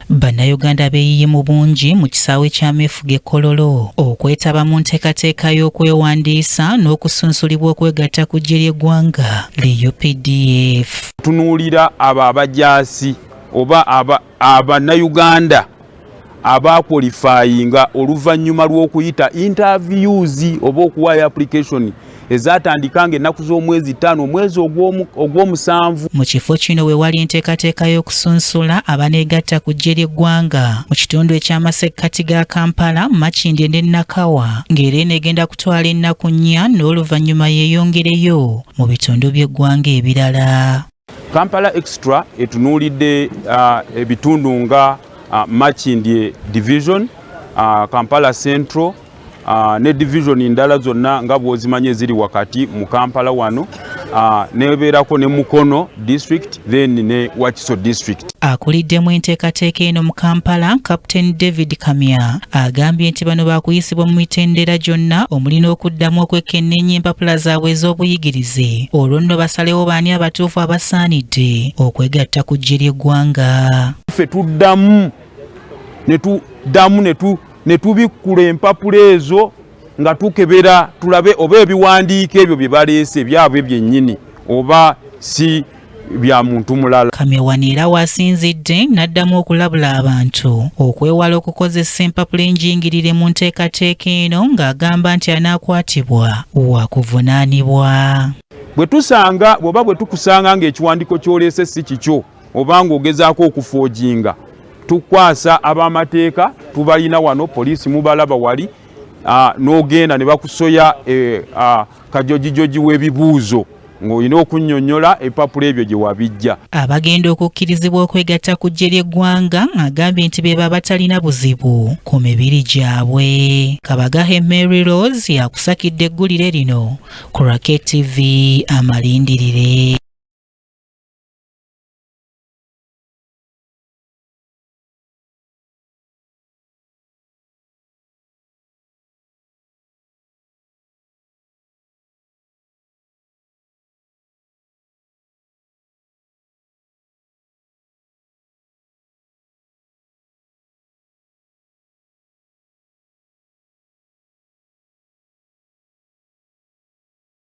Bannayuganda beeyiye mu bungi mu kisaawe ky'ameefuga e Kololo okwetaba mu nteekateeka y'okwewandiisa n'okusunsulibwa okwegatta ku ggye ly'eggwanga lya UPDF. Tunuulira abo abajaasi oba abannayuganda abakwalifayinga oluvannyuma lw'okuyita interviews oba okuwaayo application ezatandikanga ennaku z'omwezi 5 omwezi ogw'omusanvu. Mu kifo kino we wali enteekateeka y'okusunsula abaneegatta ku ggye ly'eggwanga mu kitundu eky'amasekkati ga Kampala, Makindye ne Nakawa, ng'era enegenda kutwala ennaku 4 n'oluvannyuma yeeyongereyo mu bitundu by'eggwanga ebirala. Kampala Extra etunuulidde ebitundu nga Makindye Division, Kampala Central, ne division ndala zonna nga bw'ozimanye ziri wakati mu Kampala wano, nebeerako ne Mukono district then ne Wakiso district. Akuliddemu enteekateeka eno mu Kampala, Captain David Kamya agambye nti bano baakuyisibwa mu mitendera gyonna omuli n'okuddamu okwekennenya empapula zaabwe ez'obuyigirize olwo nno basalewo baani abatuufu abasaanidde okwegatta ku ggye ly'eggwanga. Ffe tuddamu ne tubikkula empapula ezo nga tukebera tulabe oba ebiwandiiko ebyo bye baleese byabwe byennyini oba si bya muntu mulala. Kamewani era wasinzidde n'addamu okulabula abantu okwewala okukozesa empapula enjingirire mu nteekateeka eno ng'agamba nti anaakwatibwa wakuvunaanibwa. Bwe tukusanga ng'ekiwandiiko ky'oleese si kikyo oba ng'ogezaako okufoojinga, tukwasa ab'amateeka tubalina wano, poliisi mubalaba wali, n'ogenda ne bakusoya kajojijoji w'ebibuuzo ng'olina okunnyonnyola epapula ebyo gye wabijja. Abagenda okukkirizibwa okwegatta ku ggye ly'eggwanga agambye nti beeba batalina buzibu ku mibiri gyabwe. Kabagahe Mary Rose yakusakidde eggulire lino ku Racket TV Amalindirire.